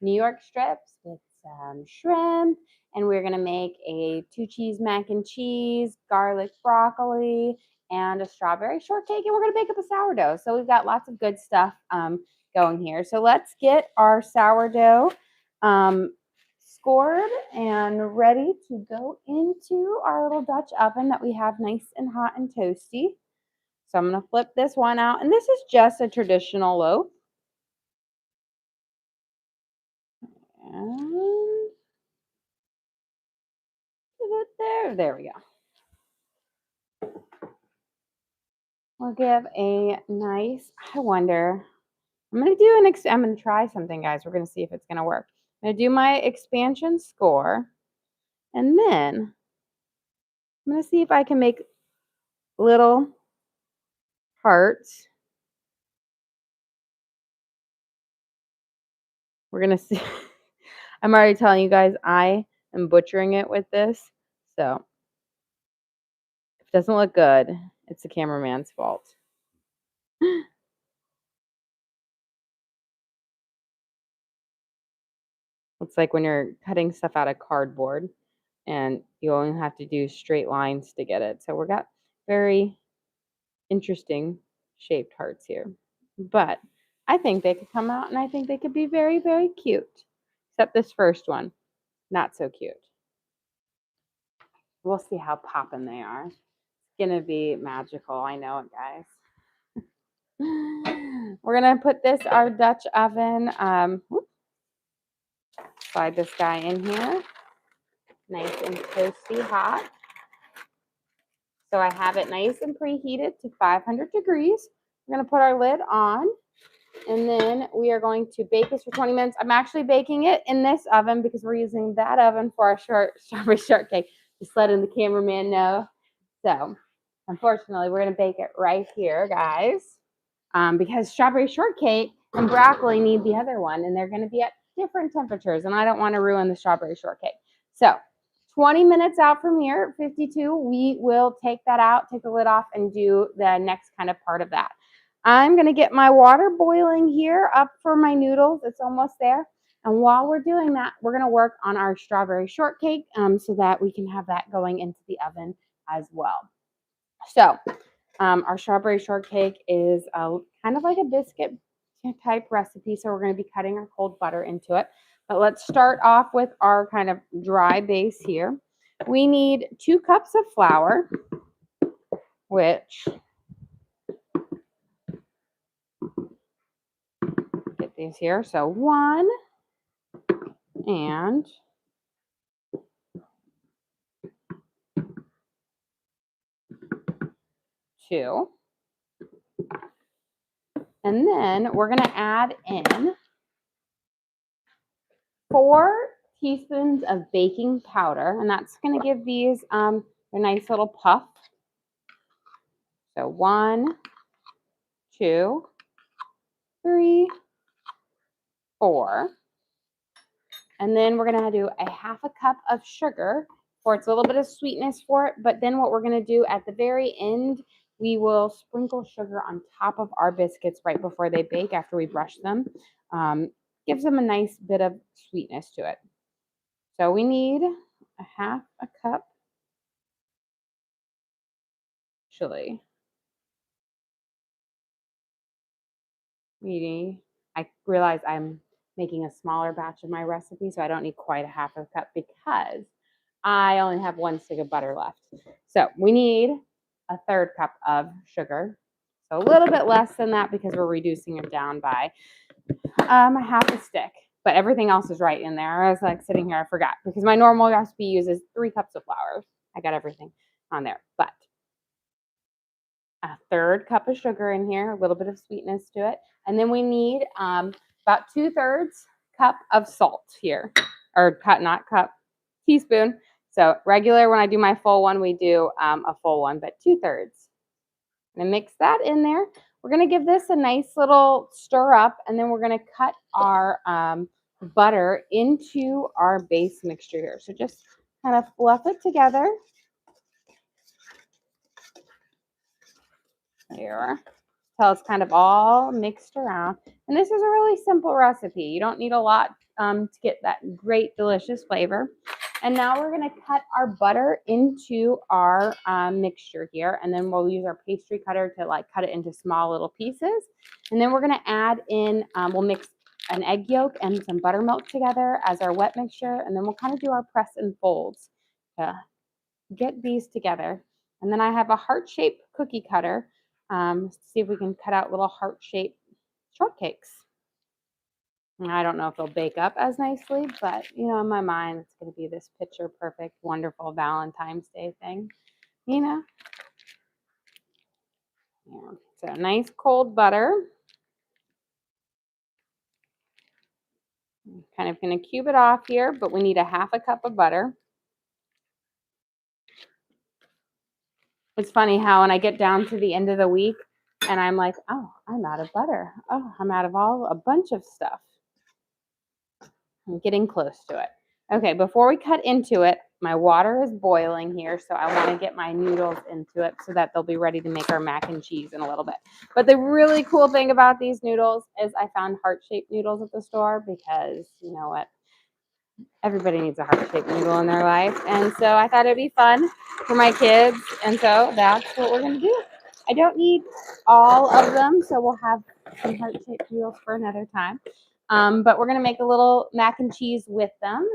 New York strips with some shrimp, and we're gonna make a 2-cheese mac and cheese, garlic broccoli, and a strawberry shortcake, and we're gonna bake up a sourdough. So we've got lots of good stuff going here. So let's get our sourdough scored and ready to go into our little Dutch oven that we have nice and hot and toasty. So I'm gonna flip this one out, and this is just a traditional loaf. And is it there? There we go. We'll give a nice, I wonder, I'm going to do I'm going to try something, guys. We're going to see if it's going to work. I'm going to do my expansion score, and then I'm going to see if I can make little hearts. We're going to see. I'm already telling you guys, I am butchering it with this. So if it doesn't look good, it's the cameraman's fault. It's like when you're cutting stuff out of cardboard and you only have to do straight lines to get it. So we've got very interesting shaped hearts here. But I think they could come out, and I think they could be very, very cute. Except this first one, not so cute. We'll see how poppin' they are. It's gonna be magical. I know it, guys. We're gonna put this, our Dutch oven, slide this guy in here. Nice and toasty hot. So I have it nice and preheated to 500 degrees. We're going to put our lid on, and then we are going to bake this for 20 minutes. I'm actually baking it in this oven because we're using that oven for our strawberry shortcake. Just letting the cameraman know. So unfortunately, we're going to bake it right here, guys, because strawberry shortcake and broccoli need the other one, and they're going to be at different temperatures, and I don't want to ruin the strawberry shortcake. So 20 minutes out from here, 52, we will take that out, take the lid off, and do the next kind of part of that. I'm going to get my water boiling here up for my noodles. It's almost there. And while we're doing that, we're going to work on our strawberry shortcake so that we can have that going into the oven as well. So our strawberry shortcake is kind of like a biscuit type recipe. So we're going to be cutting our cold butter into it. But let's start off with our kind of dry base here. We need 2 cups of flour, which, get these here. So 1 and 2. And then we're going to add in 4 teaspoons of baking powder, and that's going to give these a nice little puff. So 1, 2, 3, 4. And then we're going to do a 1/2 cup of sugar for it's a little bit of sweetness for it. But then what we're going to do at the very end, we will sprinkle sugar on top of our biscuits right before they bake after we brush them. Gives them a nice bit of sweetness to it. So we need a 1/2 cup. Actually, I realize I'm making a smaller batch of my recipe, so I don't need quite a 1/2 cup because I only have 1 stick of butter left. So we need a 1/3 cup of sugar. So a little bit less than that because we're reducing it down by a 1/2 stick. But everything else is right in there. I was like sitting here, I forgot because my normal recipe uses 3 cups of flour. I got everything on there, but a 1/3 cup of sugar in here, a little bit of sweetness to it. And then we need about 2/3 cup of salt here, or not cup, teaspoon. So regular, when I do my full one, we do a full one, but 2/3. I'm gonna mix that in there. We're gonna give this a nice little stir up, and then we're gonna cut our butter into our base mixture here. So just kind of fluff it together. There. till it's kind of all mixed around. And this is a really simple recipe. You don't need a lot to get that great, delicious flavor. And now we're going to cut our butter into our mixture here. And then we'll use our pastry cutter to like cut it into small little pieces. And then we're going to add in, we'll mix an egg yolk and some buttermilk together as our wet mixture. And then we'll kind of do our press and folds to get these together. And then I have a heart-shaped cookie cutter. See if we can cut out little heart-shaped shortcakes. And I don't know if they'll bake up as nicely, but you know, in my mind, it's going to be this picture perfect, wonderful Valentine's Day thing. You know, yeah. So nice cold butter. I'm kind of going to cube it off here, but we need a half a cup of butter. It's funny how when I get down to the end of the week and I'm like, oh, I'm out of butter. Oh, I'm out of a bunch of stuff. I'm getting close to it. Okay, before we cut into it, my water is boiling here, so I want to get my noodles into it so that they'll be ready to make our mac and cheese in a little bit. But the really cool thing about these noodles is I found heart-shaped noodles at the store because, you know what, everybody needs a heart-shaped noodle in their life. And so I thought it'd be fun for my kids, and so that's what we're going to do. I don't need all of them, so we'll have some heart-shaped noodles for another time. But we're going to make a little mac and cheese with them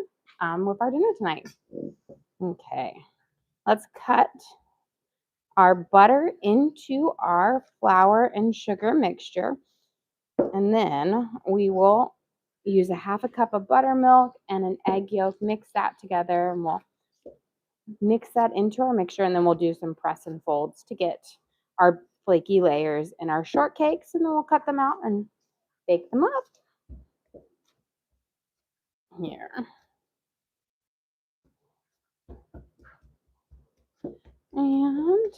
with our dinner tonight. Okay, let's cut our butter into our flour and sugar mixture. And then we will use a half a cup of buttermilk and an egg yolk, mix that together, and we'll mix that into our mixture. And then we'll do some press and folds to get our flaky layers in our shortcakes, and then we'll cut them out and bake them up. Here. And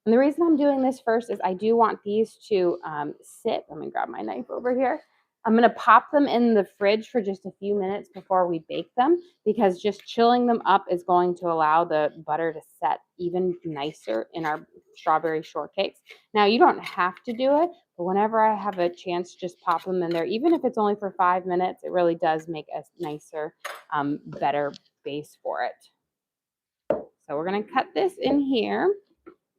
the reason I'm doing this first is I do want these to sit. Let me grab my knife over here. I'm going to pop them in the fridge for just a few minutes before we bake them, because just chilling them up is going to allow the butter to set even nicer in our strawberry shortcakes. Now, you don't have to do it, but whenever I have a chance, just pop them in there. Even if it's only for 5 minutes, it really does make a nicer, better base for it. So we're going to cut this in here.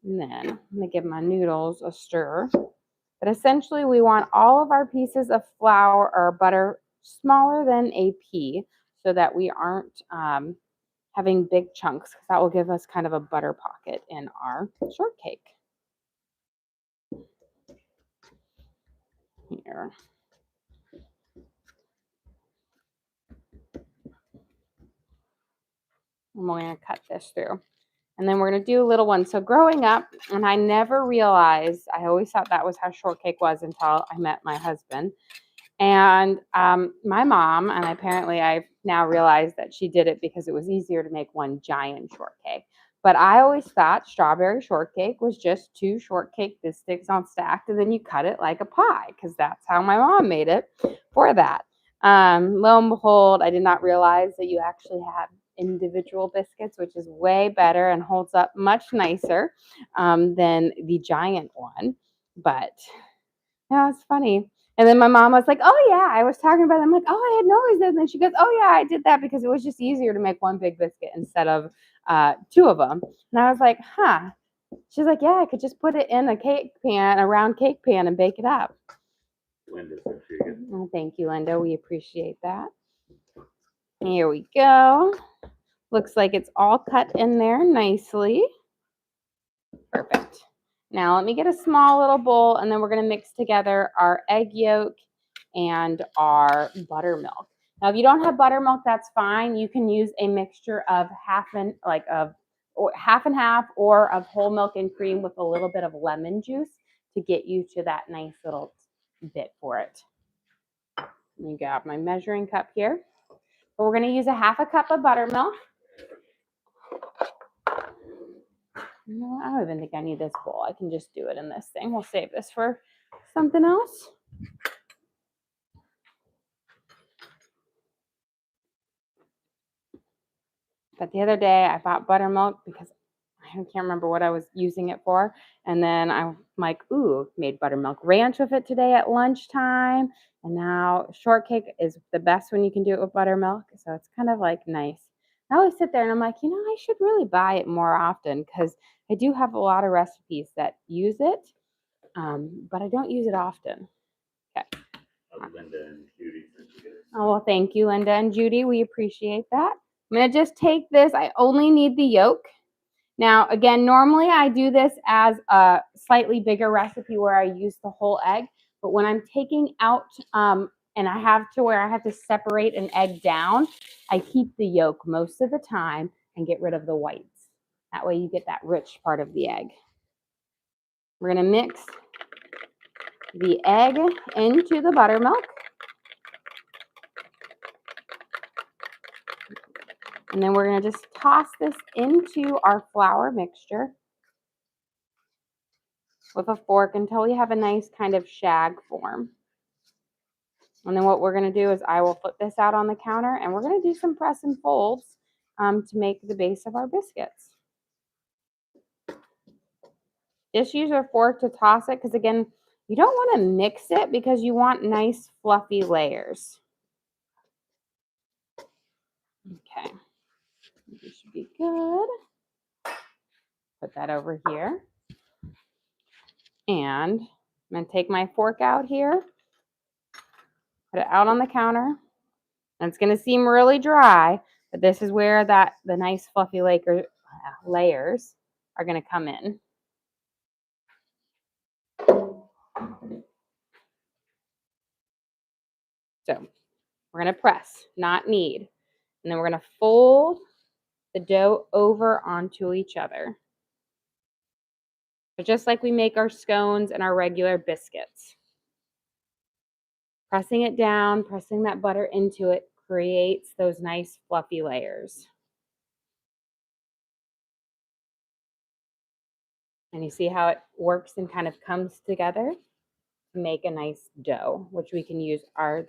And then I'm going to give my noodles a stir. But essentially, we want all of our pieces of flour or butter smaller than a pea so that we aren't having big chunks, because that will give us kind of a butter pocket in our shortcake. Here. And we're going to cut this through. And then we're going to do a little one. So growing up, and I never realized, I always thought that was how shortcake was until I met my husband. And my mom, and apparently I've now realized that she did it because it was easier to make one giant shortcake. But I always thought strawberry shortcake was just 2 shortcake biscuits on stacked, and then you cut it like a pie, because that's how my mom made it for that. Lo and behold, I did not realize that you actually have individual biscuits, which is way better and holds up much nicer than the giant one. But yeah, it's funny. And then my mom was like, oh yeah, I was talking about it. I'm like, oh, I had no idea. And then she goes, oh yeah, I did that because it was just easier to make one big biscuit instead of 2 of them. And I was like, huh. She's like, yeah, I could just put it in a cake pan, a round cake pan, and bake it up. Linda said she again. Oh, thank you, Linda. We appreciate that. Here we go. Looks like it's all cut in there nicely. Perfect. Now let me get a small little bowl, and then we're going to mix together our egg yolk and our buttermilk. Now, if you don't have buttermilk, that's fine. You can use a mixture of half and half, or of whole milk and cream with a little bit of lemon juice to get you to that nice little bit for it. Let me grab my measuring cup here. But we're going to use a half a cup of buttermilk. No, I don't even think I need this bowl. I can just do it in this thing. We'll save this for something else. But the other day I bought buttermilk because I I can't remember what I was using it for. And then I'm like, ooh, made buttermilk ranch with it today at lunchtime. And now shortcake is the best when you can do it with buttermilk. So it's kind of like nice. I always sit there and I'm like, I should really buy it more often because I do have a lot of recipes that use it, but I don't use it often. Okay. Linda and Judy sent you guys. Oh, well, thank you, Linda and Judy. We appreciate that. I'm going to just take this. I only need the yolk. Now, again, normally I do this as a slightly bigger recipe where I use the whole egg, but when I'm taking out and I have to where I have to separate an egg down, I keep the yolk most of the time and get rid of the whites. That way you get that rich part of the egg. We're going to mix the egg into the buttermilk. And then we're going to just toss this into our flour mixture with a fork until we have a nice kind of shag form. And then what we're going to do is I will flip this out on the counter and we're going to do some press and folds to make the base of our biscuits. Just use a fork to toss it because, again, you don't want to mix it because you want nice fluffy layers. Okay, this should be good. Put that over here. And I'm going to take my fork out here, put it out on the counter. And it's going to seem really dry, but this is where the nice fluffy layers are going to come in. So we're going to press, not knead. And then we're going to fold the dough over onto each other. So just like we make our scones and our regular biscuits. Pressing it down, pressing that butter into it creates those nice fluffy layers. And you see how it works and kind of comes together to make a nice dough, which we can use our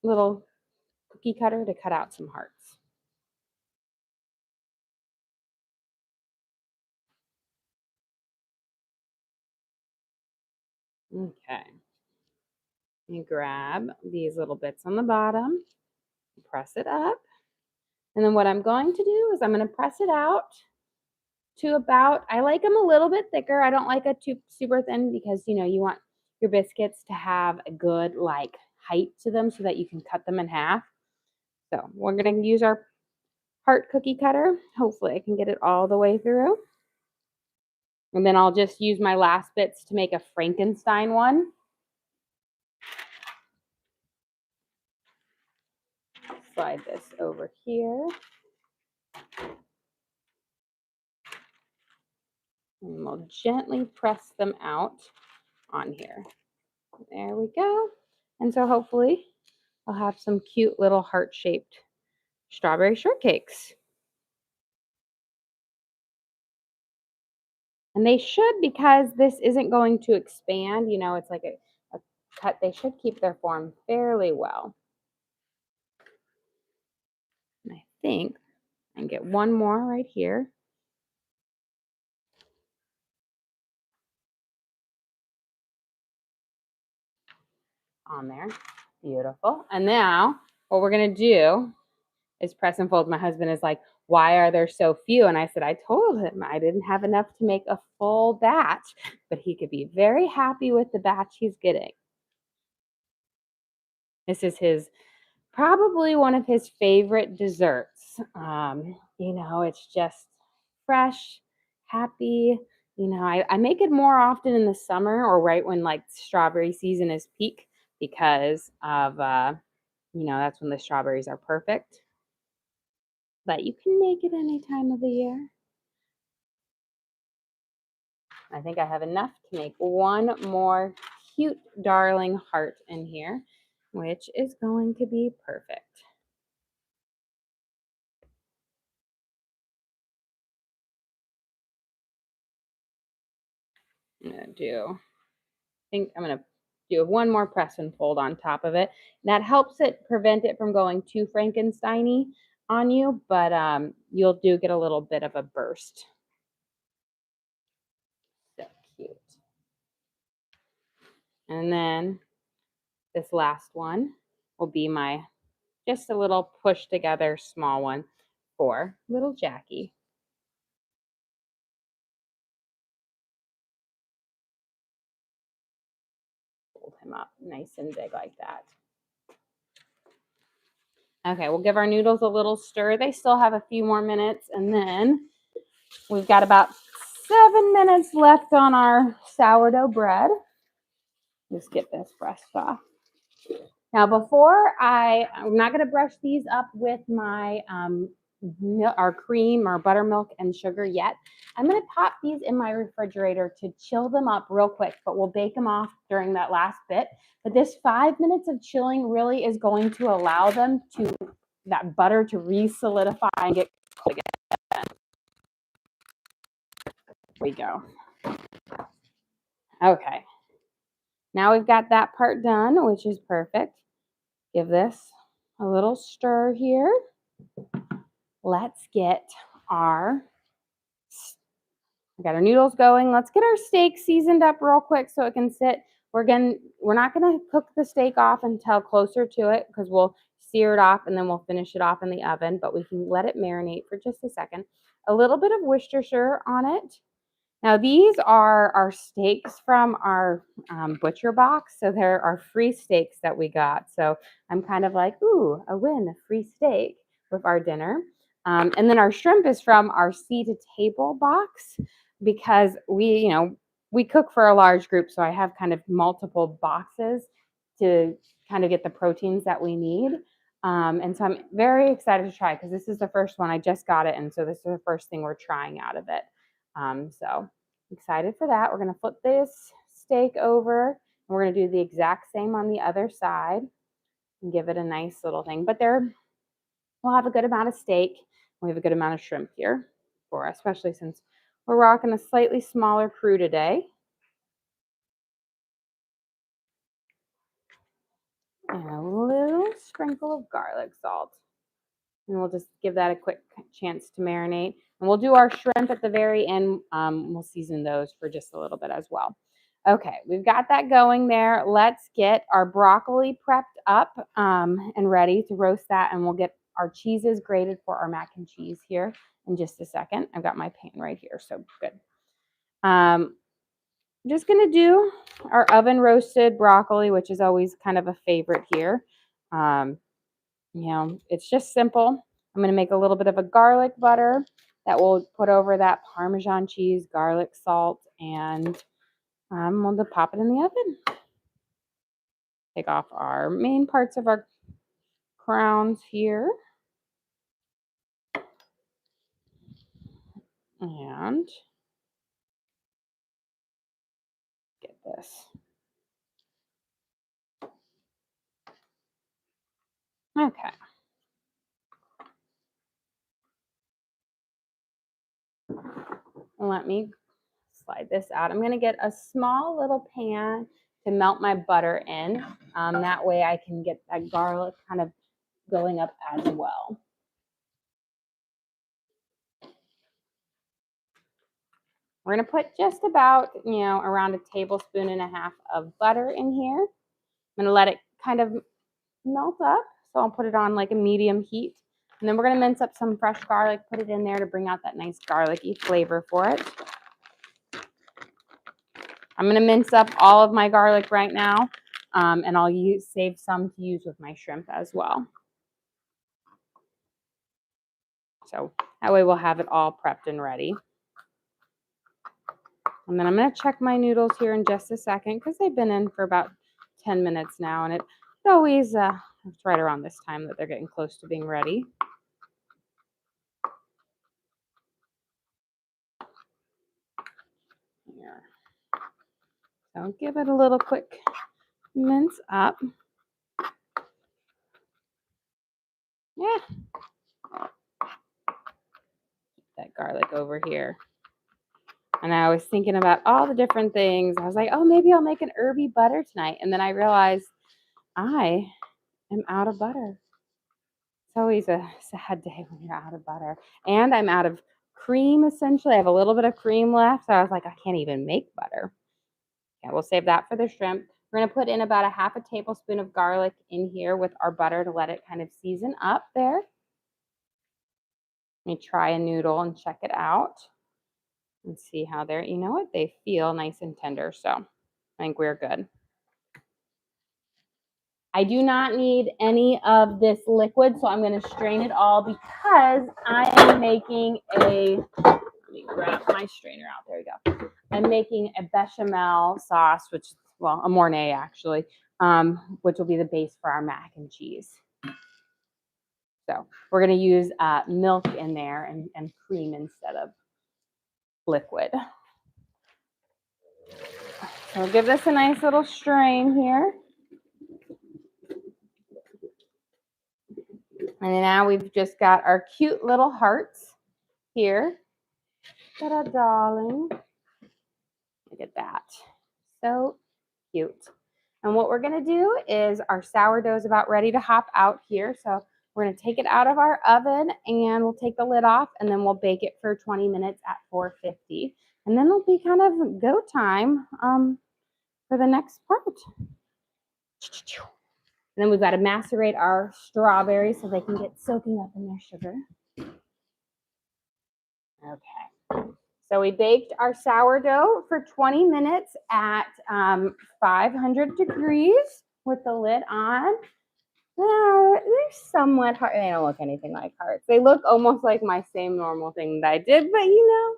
little cookie cutter to cut out some hearts. Okay. You grab these little bits on the bottom, press it up. And then what I'm going to do is I'm going to press it out to about, I like them a little bit thicker. I don't like it too super thin because, you want your biscuits to have a good height to them so that you can cut them in half. So we're going to use our heart cookie cutter. Hopefully I can get it all the way through. And then I'll just use my last bits to make a Frankenstein one. Slide this over here. And we'll gently press them out on here. There we go. And so hopefully I'll have some cute little heart-shaped strawberry shortcakes. And they should, because this isn't going to expand, it's like a cut, they should keep their form fairly well. And I think I can get one more right here. On there. Beautiful. And now what we're going to do is press and fold. My husband is like, why are there so few? And I said, I told him I didn't have enough to make a full batch, but he could be very happy with the batch he's getting. This is probably one of his favorite desserts. It's just fresh, happy. I make it more often in the summer or right when strawberry season is peak because of, that's when the strawberries are perfect. But you can make it any time of the year. I think I have enough to make one more cute, darling heart in here, which is going to be perfect. I'm going to do one more press and fold on top of it. That helps it prevent it from going too Frankenstein-y. on you, but you'll get a little bit of a burst. So cute. And then this last one will be my just a little push together small one for little Jackie. Hold him up nice and big like that. Okay, we'll give our noodles a little stir. They still have a few more minutes, and then we've got about 7 minutes left on our sourdough bread. Just get this brushed off. Now, before I'm not going to brush these up with my our cream or buttermilk and sugar yet. I'm going to pop these in my refrigerator to chill them up real quick, but we'll bake them off during that last bit. But this 5 minutes of chilling really is going to allow them to, that butter to re-solidify and get cold again. There we go. Okay. Now we've got that part done, which is perfect. Give this a little stir here. Let's get we got our noodles going. Let's get our steak seasoned up real quick so it can sit. We're not gonna cook the steak off until closer to it because we'll sear it off and then we'll finish it off in the oven, but we can let it marinate for just a second. A little bit of Worcestershire on it. Now these are our steaks from our butcher box. So there are free steaks that we got. So I'm kind of like, ooh, a win, a free steak with our dinner. And then our shrimp is from our sea to table box because we cook for a large group. So I have kind of multiple boxes to kind of get the proteins that we need. And so I'm very excited to try because this is the first one. I just got it. And so this is the first thing we're trying out of it. So excited for that. We're going to flip this steak over and we're going to do the exact same on the other side and give it a nice little thing. But we'll have a good amount of steak. We have a good amount of shrimp here for us, especially since we're rocking a slightly smaller crew today. And a little sprinkle of garlic salt. And we'll just give that a quick chance to marinate. And we'll do our shrimp at the very end. We'll season those for just a little bit as well. Okay, we've got that going there. Let's get our broccoli prepped up and ready to roast that. And we'll get our cheeses grated for our mac and cheese here in just a second. I've got my pan right here, so good. Just going to do our oven roasted broccoli, which is always kind of a favorite here. It's just simple. I'm going to make a little bit of a garlic butter that we'll put over that Parmesan cheese, garlic, salt, and we'll pop it in the oven. Take off our main parts of our crowns here. And get this. Okay. Let me slide this out. I'm going to get a small little pan to melt my butter in. That way I can get that garlic kind of going up as well. We're going to put just about, around a tablespoon and a half of butter in here. I'm going to let it kind of melt up. So I'll put it on like a medium heat. And then we're going to mince up some fresh garlic, put it in there to bring out that nice garlicky flavor for it. I'm going to mince up all of my garlic right now, and I'll save some to use with my shrimp as well. So that way we'll have it all prepped and ready. And then I'm going to check my noodles here in just a second because they've been in for about 10 minutes now, and it always it's right around this time that they're getting close to being ready. Here. So give it a little quick mince up. Yeah. That garlic over here. And I was thinking about all the different things. I was like, oh, maybe I'll make an herby butter tonight. And then I realized I am out of butter. It's always a sad day when you're out of butter. And I'm out of cream, essentially. I have a little bit of cream left, so I was like, I can't even make butter. Yeah, we'll save that for the shrimp. We're going to put in about a half a tablespoon of garlic in here with our butter to let it kind of season up there. Let me try a noodle and check it out and see how they're, you know what, they feel nice and tender. So I think we're good. I do not need any of this liquid, so I'm going to strain it all because I am making let me grab my strainer out. There we go. I'm making a bechamel sauce, which, well, a Mornay actually, which will be the base for our mac and cheese. So we're going to use milk in there and cream instead of liquid. So we'll give this a nice little strain here. And now we've just got our cute little hearts here. Ta-da, darling. Look at that. So cute. And what we're going to do is our sourdough is about ready to hop out here. So we're going to take it out of our oven and we'll take the lid off and then we'll bake it for 20 minutes at 450. And then it'll be kind of go time for the next part. And then we've got to macerate our strawberries so they can get soaking up in their sugar. Okay. So we baked our sourdough for 20 minutes at 500 degrees with the lid on. They're somewhat hard. They don't look anything like hearts. They look almost like my same normal thing that I did, but you know,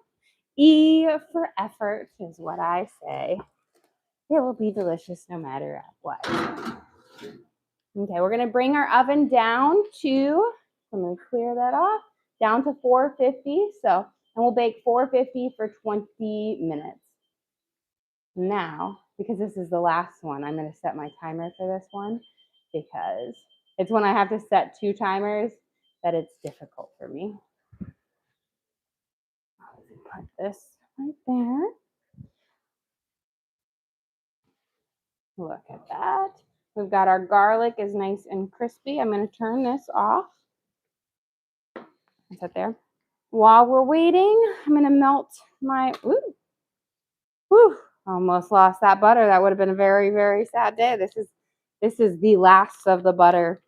E for effort is what I say. It will be delicious no matter what. Okay, we're going to bring our oven down to, I'm going to clear that off, down to 450. So, and we'll bake 450 for 20 minutes. Now, because this is the last one, I'm going to set my timer for this one because it's when I have to set 2 timers that it's difficult for me. Put this right there. Look at that. We've got our garlic is nice and crispy. I'm going to turn this off. Is that there? While we're waiting, I'm going to melt my, almost lost that butter. That would have been a very, very sad day. This is the last of the butter.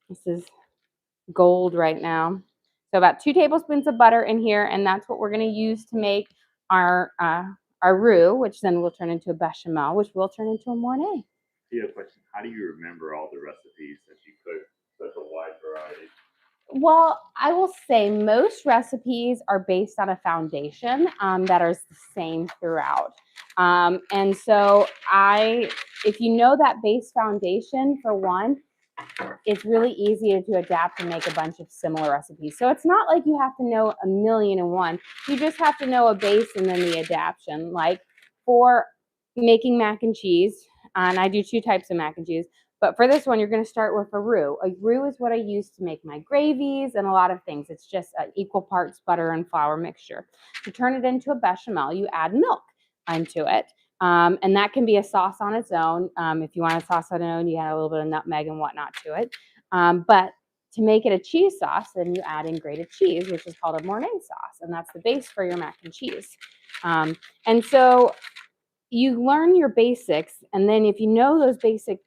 This is gold right now. So about 2 tablespoons of butter in here, and that's what we're going to use to make our roux, which then will turn into a bechamel, which will turn into a Mornay. I have a question. How do you remember all the recipes since you cook such a wide variety? Well, I will say most recipes are based on a foundation that are the same throughout. And so if you know that base foundation, for one, it's really easy to adapt and make a bunch of similar recipes. So it's not like you have to know a million and one. You just have to know a base and then the adaptation. Like for making mac and cheese, and I do 2 types of mac and cheese, but for this one, you're going to start with a roux. A roux is what I use to make my gravies and a lot of things. It's just equal parts butter and flour mixture. To turn it into a bechamel, you add milk into it. And that can be a sauce on its own. If you want a sauce on its own, you add a little bit of nutmeg and whatnot to it. But to make it a cheese sauce, then you add in grated cheese, which is called a Mornay sauce. And that's the base for your mac and cheese. And so you learn your basics, and then if you know those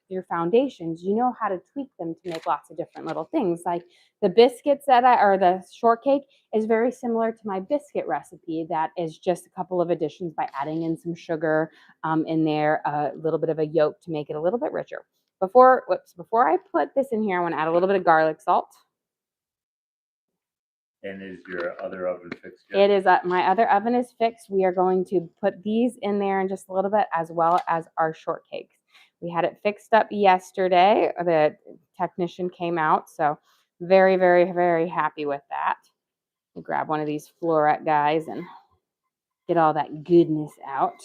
your foundations, you know how to tweak them to make lots of different little things. Like the biscuits or the shortcake is very similar to my biscuit recipe. That is just a couple of additions by adding in some sugar in there, a little bit of a yolk to make it a little bit richer. Before I put this in here, I want to add a little bit of garlic salt. And is your other oven fixed yet? It is. My other oven is fixed. We are going to put these in there in just a little bit, as well as our shortcakes. We had it fixed up yesterday. The technician came out, so very, very, very happy with that. We'll grab one of these floret guys and get all that goodness out.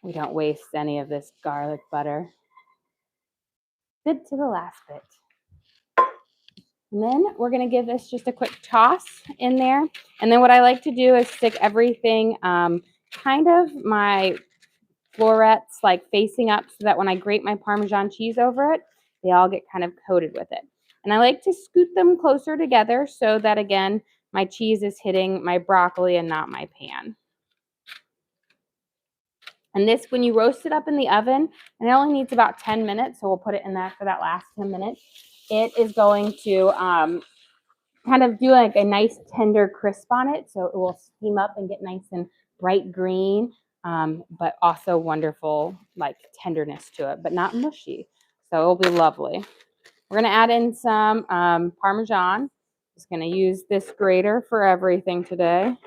We don't waste any of this garlic butter. Good to the last bit. And then we're going to give this just a quick toss in there. And then what I like to do is stick everything kind of my florets like facing up so that when I grate my Parmesan cheese over it, they all get kind of coated with it. And I like to scoot them closer together so that, again, my cheese is hitting my broccoli and not my pan. And this, when you roast it up in the oven, and it only needs about 10 minutes, so we'll put it in that for that last 10 minutes, it is going to kind of do like a nice tender crisp on it. So it will steam up and get nice and bright green, but also wonderful like tenderness to it, but not mushy. So it'll be lovely. We're going to add in some Parmesan. Just going to use this grater for everything today.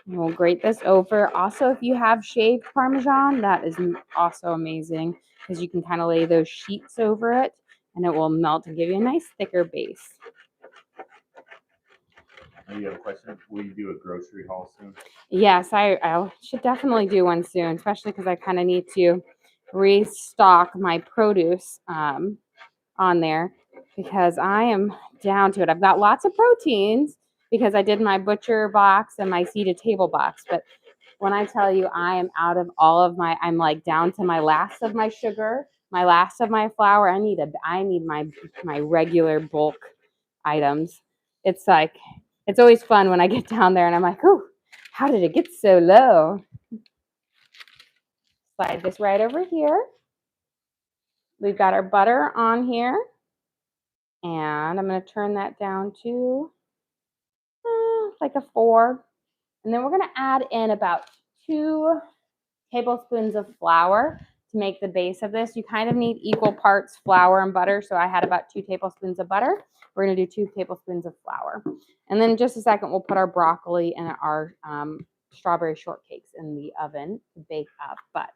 And we'll grate this over. Also, if you have shaved Parmesan, that is also amazing because you can kind of lay those sheets over it and it will melt and give you a nice thicker base. You have a question? Will you do a grocery haul soon? Yes, I should definitely do one soon, especially because I kind of need to restock my produce on there because I am down to it. I've got lots of proteins because I did my butcher box and my seeded table box. But when I tell you I am out of all of my, I'm like down to my last of my sugar, my last of my flour. I need my regular bulk items. It's like, it's always fun when I get down there and I'm like, oh, how did it get so low? Slide this right over here. We've got our butter on here. And I'm going to turn that down to like a 4. And then we're going to add in about 2 tablespoons of flour to make the base of this. You kind of need equal parts flour and butter. So I had about 2 tablespoons of butter. We're going to do 2 tablespoons of flour. And then in just a second, we'll put our broccoli and our strawberry shortcakes in the oven to bake up. But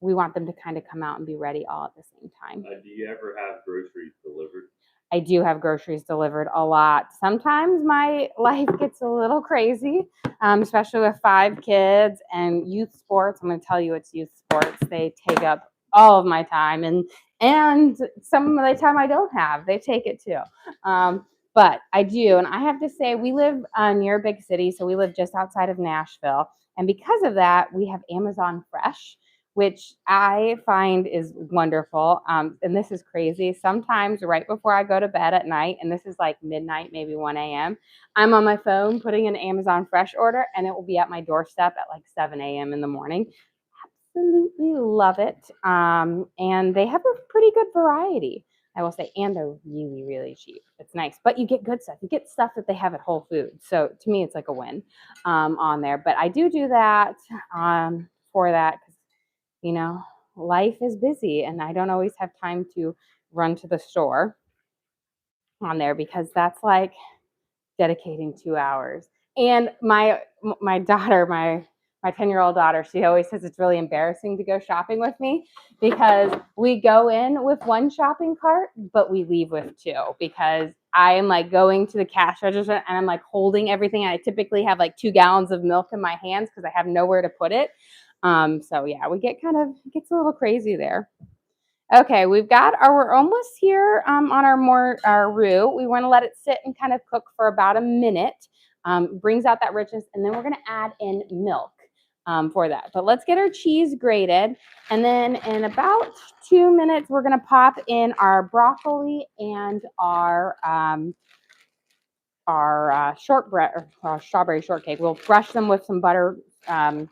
we want them to kind of come out and be ready all at the same time. Do you ever have groceries delivered? I do have groceries delivered a lot. Sometimes my life gets a little crazy, especially with 5 kids and youth sports. I'm going to tell you it's youth sports. They take up all of my time and some of the time I don't have. They take it too. But I do. And I have to say, we live near a big city, so we live just outside of Nashville. And because of that, we have Amazon Fresh, which I find is wonderful. And this is crazy. Sometimes right before I go to bed at night, and this is like midnight, maybe 1 a.m., I'm on my phone putting an Amazon Fresh order, and it will be at my doorstep at like 7 a.m. in the morning. Absolutely love it. And they have a pretty good variety, I will say, and they're really, really cheap. It's nice, but you get good stuff. You get stuff that they have at Whole Foods. So to me, it's like a win on there. But I do that for that because, you know, life is busy and I don't always have time to run to the store on there because that's like dedicating 2 hours. And my daughter, my 10-year-old daughter, she always says it's really embarrassing to go shopping with me because we go in with 1 shopping cart, but we leave with 2 because I am like going to the cash register and I'm like holding everything. I typically have like 2 gallons of milk in my hands because I have nowhere to put it. So yeah, we get it gets a little crazy there. Okay, we're almost here on our roux. We want to let it sit and kind of cook for about a minute. Brings out that richness, and then we're going to add in milk for that. But let's get our cheese grated, and then in about 2 minutes, we're going to pop in our broccoli and our shortbread or strawberry shortcake. We'll brush them with some butter, not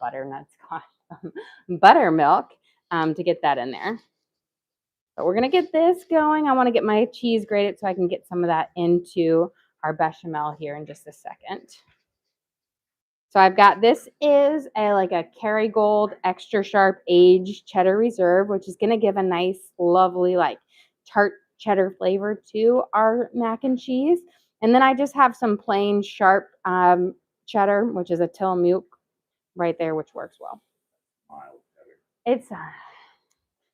butternut, buttermilk to get that in there. But we're going to get this going. I want to get my cheese grated so I can get some of that into our bechamel here in just a second. So I've got, this is like a Kerrygold extra sharp aged cheddar reserve, which is going to give a nice, lovely, like tart cheddar flavor to our mac and cheese. And then I just have some plain sharp cheddar, which is a Tillamook right there, which works well. Mild cheddar. It's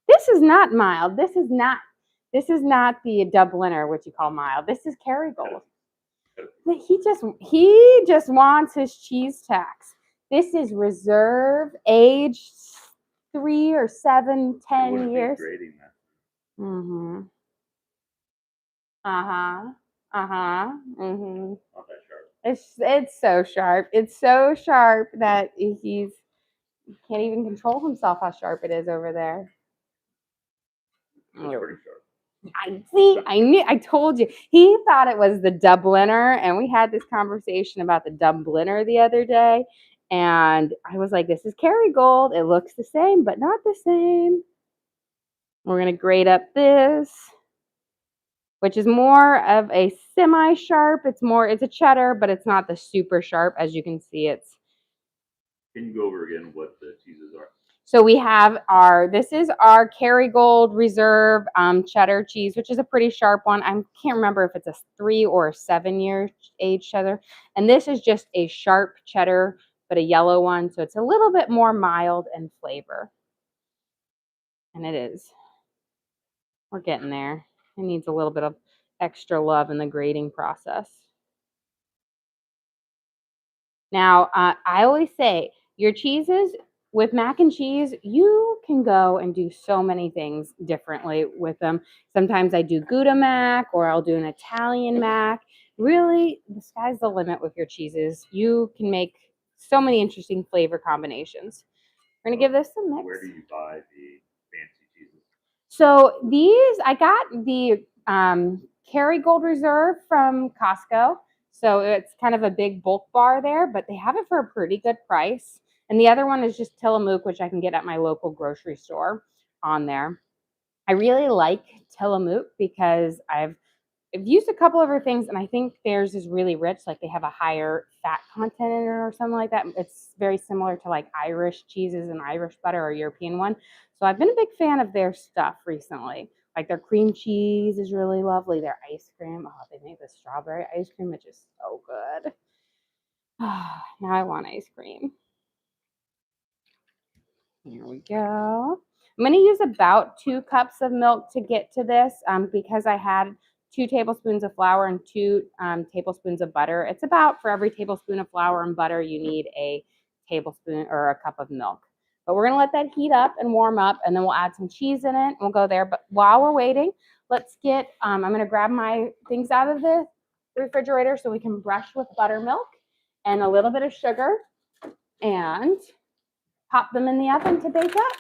this is not mild. This is not the Dubliner, which you call mild. This is Kerrygold. But he just wants his cheese tax. This is reserve, aged 3 or 7, 10 years. Mm-hmm. Uh-huh. Uh-huh. Mm-hmm. Not that sharp. It's so sharp. It's so sharp that he's Can't even control himself how sharp it is over there. It's pretty sharp. I told you. He thought it was the Dubliner, and we had this conversation about the Dubliner the other day. And I was like, this is Kerrygold. It looks the same, but not the same. We're going to grate up this, which is more of a semi-sharp. It's a cheddar, but it's not the super sharp. As you can see, Can you go over again what the cheeses are? So we have this is our Kerrygold Reserve cheddar cheese, which is a pretty sharp one. I can't remember if it's a 3 or 7 year age cheddar. And this is just a sharp cheddar, but a yellow one. So it's a little bit more mild in flavor. And it is. We're getting there. It needs a little bit of extra love in the grating process. Now, I always say your cheeses, with mac and cheese, you can go and do so many things differently with them. Sometimes I do Gouda mac or I'll do an Italian mac. Really, the sky's the limit with your cheeses. You can make so many interesting flavor combinations. We're going to give this a mix. Where do you buy the fancy cheeses? So I got the Kerrygold Reserve from Costco. So it's kind of a big bulk bar there, but they have it for a pretty good price. And the other one is just Tillamook, which I can get at my local grocery store on there. I really like Tillamook because I've used a couple of other things, and I think theirs is really rich. Like they have a higher fat content in it or something like that. It's very similar to like Irish cheeses and Irish butter or European one. So I've been a big fan of their stuff recently. Like their cream cheese is really lovely. Their ice cream, oh, they make the strawberry ice cream, which is so good. Now I want ice cream. Here we go. I'm going to use about 2 cups of milk to get to this because I had 2 tablespoons of flour and 2 tablespoons of butter. It's about for every tablespoon of flour and butter, you need a tablespoon or a cup of milk. But we're going to let that heat up and warm up, and then we'll add some cheese in it. And we'll go there. But while we're waiting, let's get, I'm going to grab my things out of the refrigerator so we can brush with buttermilk and a little bit of sugar and pop them in the oven to bake up.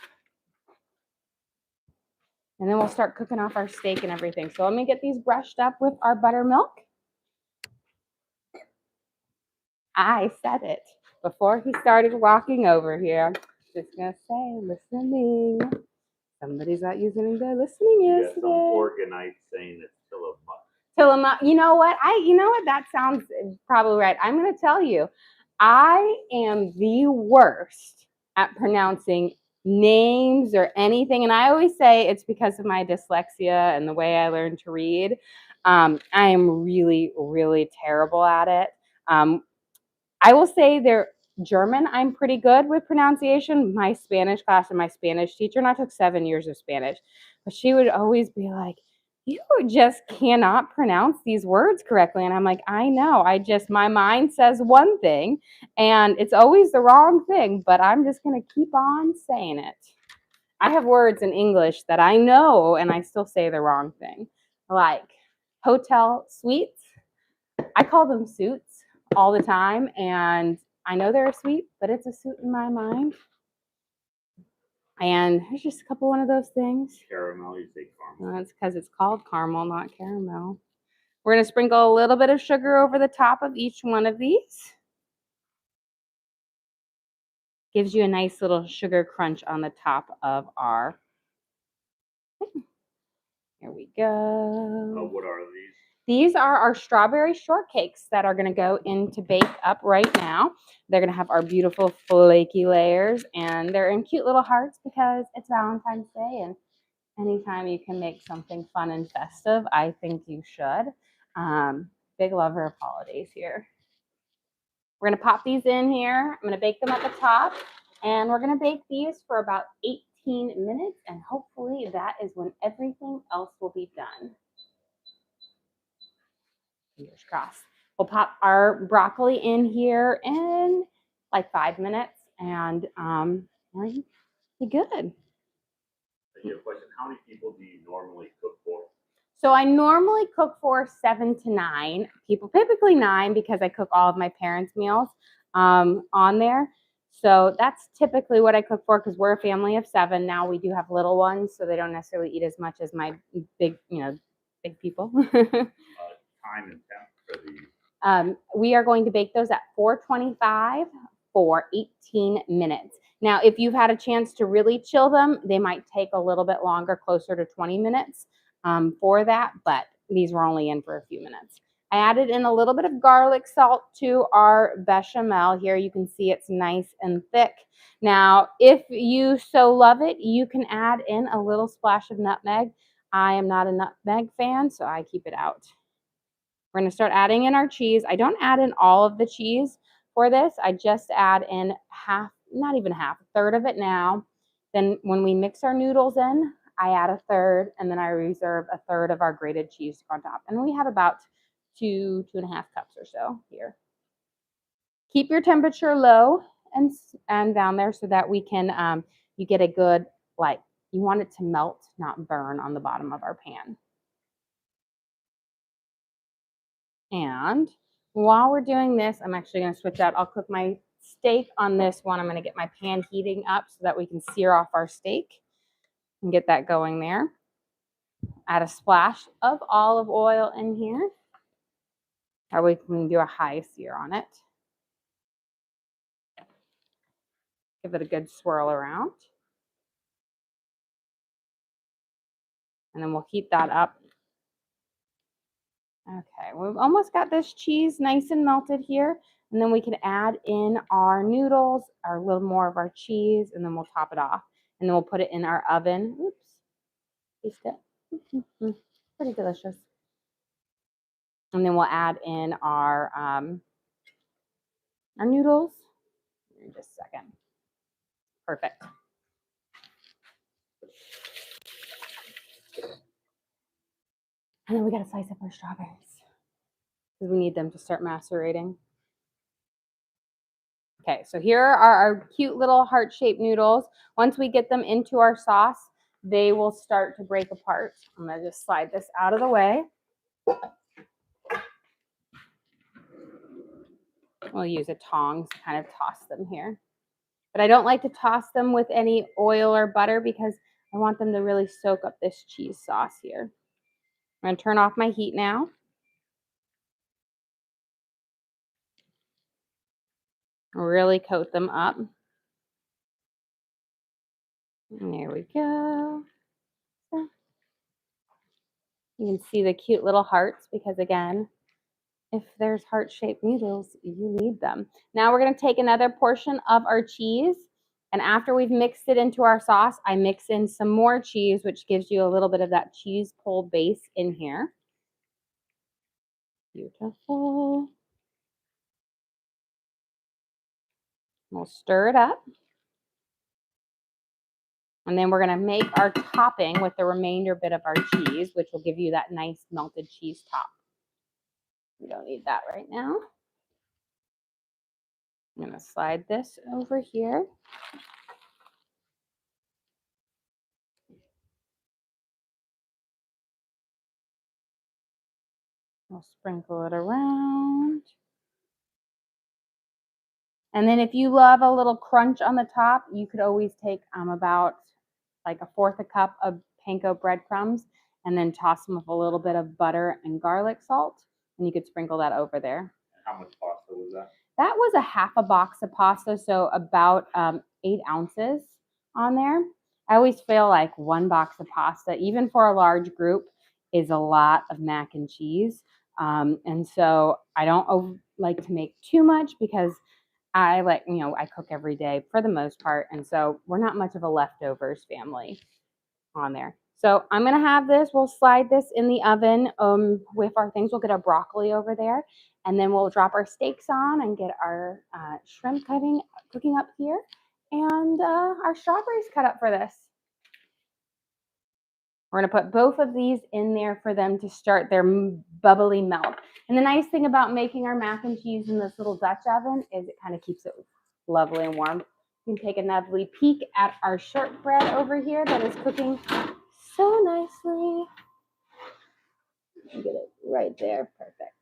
And then we'll start cooking off our steak and everything. So let me get these brushed up with our buttermilk. I said it before he started walking over here. Just gonna say, listening. Somebody's not using the listening ears today. Some organite saying it's Tillamook. Tillamook. You know what? That sounds probably right. I'm gonna tell you, I am the worst at pronouncing names or anything. And I always say it's because of my dyslexia and the way I learned to read. I am really, really terrible at it. I will say German, I'm pretty good with pronunciation. My Spanish class and my Spanish teacher, and I took 7 years of Spanish, but she would always be like, you just cannot pronounce these words correctly. And I'm like, I know. My mind says one thing and it's always the wrong thing, but I'm just going to keep on saying it. I have words in English that I know and I still say the wrong thing, like hotel suites. I call them suits all the time, and I know they're a suite, but it's a suit in my mind. And there's just a couple one of those things. Caramel, you say caramel. That's because it's called caramel, not caramel. We're going to sprinkle a little bit of sugar over the top of each one of these. Gives you a nice little sugar crunch on the top of our. Here we go. What are these? These are our strawberry shortcakes that are going to go in to bake up right now. They're going to have our beautiful flaky layers, and they're in cute little hearts because it's Valentine's Day, and anytime you can make something fun and festive, I think you should. Big lover of holidays here. We're going to pop these in here. I'm going to bake them at the top, and we're going to bake these for about 18 minutes, and hopefully that is when everything else will be done. Fingers crossed. We'll pop our broccoli in here in like 5 minutes, and we're good. I have a question. How many people do you normally cook for? So I normally cook for 7 to 9 people, typically 9 because I cook all of my parents' meals on there. So that's typically what I cook for because we're a family of 7 now. We do have little ones, so they don't necessarily eat as much as my big, big people. Time and temp for the. We are going to bake those at 425 for 18 minutes. Now, if you've had a chance to really chill them, they might take a little bit longer, closer to 20 minutes for that, but these were only in for a few minutes. I added in a little bit of garlic salt to our bechamel. Here you can see it's nice and thick. Now, if you so love it, you can add in a little splash of nutmeg. I am not a nutmeg fan, so I keep it out. We're going to start adding in our cheese. I don't add in all of the cheese for this. I just add in half, not even half, a third of it now. Then when we mix our noodles in, I add a third, and then I reserve a third of our grated cheese on top. And we have about 2.5 cups or so here. Keep your temperature low and down there so that we can, you get a good, you want it to melt, not burn on the bottom of our pan. And while we're doing this, I'm actually going to switch out. I'll cook my steak on this one. I'm going to get my pan heating up so that we can sear off our steak and get that going there. Add a splash of olive oil in here. Or we can do a high sear on it. Give it a good swirl around. And then we'll heat that up. Okay, we've almost got this cheese nice and melted here. And then we can add in our noodles, a little more of our cheese, and then we'll top it off. And then we'll put it in our oven. Oops. Taste it. Pretty delicious. And then we'll add in our noodles in just a second. Perfect. And then we got to slice up our strawberries because we need them to start macerating. Okay, so here are our cute little heart-shaped noodles. Once we get them into our sauce, they will start to break apart. I'm going to just slide this out of the way. We'll use a tongs to kind of toss them here. But I don't like to toss them with any oil or butter because I want them to really soak up this cheese sauce here. I'm going to turn off my heat now. Really coat them up. And there we go. You can see the cute little hearts because, again, if there's heart-shaped noodles, you need them. Now we're going to take another portion of our cheese, and after we've mixed it into our sauce, I mix in some more cheese, which gives you a little bit of that cheese pull base in here. Beautiful. We'll stir it up. And then we're going to make our topping with the remainder bit of our cheese, which will give you that nice melted cheese top. We don't need that right now. I'm going to slide this over here. We'll sprinkle it around. And then if you love a little crunch on the top, you could always take about like 1/4 cup of panko breadcrumbs and then toss them with a little bit of butter and garlic salt. And you could sprinkle that over there. How much pasta was that? That was a half a box of pasta, so about 8 ounces on there. I always feel like 1 box of pasta, even for a large group, is a lot of mac and cheese. And so I don't like to make too much because I cook every day for the most part. And so we're not much of a leftovers family on there. So I'm going to have this. We'll slide this in the oven with our things. We'll get our broccoli over there. And then we'll drop our steaks on and get our shrimp cooking up here. And our strawberries cut up for this. We're going to put both of these in there for them to start their bubbly melt. And the nice thing about making our mac and cheese in this little Dutch oven is it kind of keeps it lovely and warm. You can take a lovely peek at our shortbread over here that is cooking so nicely. Get it right there. Perfect.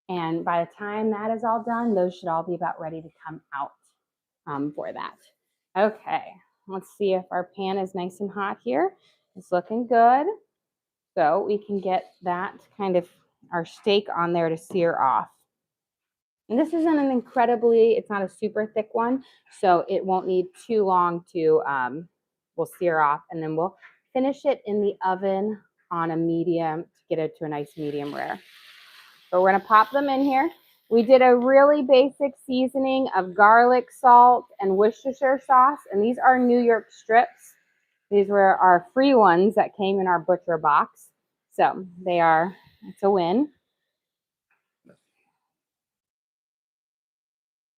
And by the time that is all done, those should all be about ready to come out for that. Okay, let's see if our pan is nice and hot here. It's looking good. So we can get that kind of our steak on there to sear off. And this isn't an incredibly, it's not a super thick one, so it won't need too long to, we'll sear off, and then we'll finish it in the oven on a medium to get it to a nice medium rare. So we're gonna pop them in here. We did a really basic seasoning of garlic, salt, and Worcestershire sauce, and these are New York strips. These were our free ones that came in our butcher box. So they are, it's a win.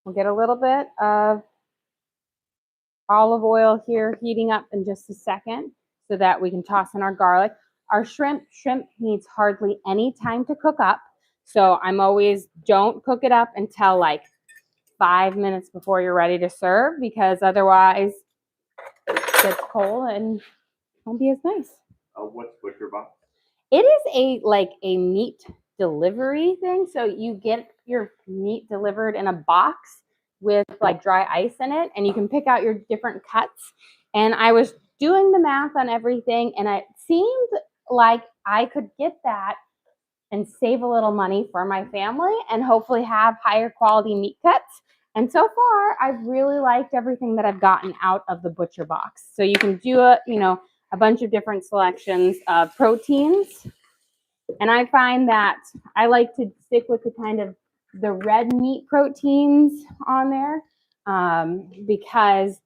We'll get a little bit of olive oil here heating up in just a second so that we can toss in our garlic. Our shrimp needs hardly any time to cook up. So I'm always, don't cook it up until like 5 minutes before you're ready to serve, because otherwise it gets cold and won't be as nice. What's butcher box? It is a meat delivery thing. So you get your meat delivered in a box with like dry ice in it, and you can pick out your different cuts. And I was doing the math on everything, and it seemed like I could get that and save a little money for my family and hopefully have higher quality meat cuts. And so far, I've really liked everything that I've gotten out of the butcher box. So you can do a bunch of different selections of proteins. And I find that I like to stick with the kind of the red meat proteins on there because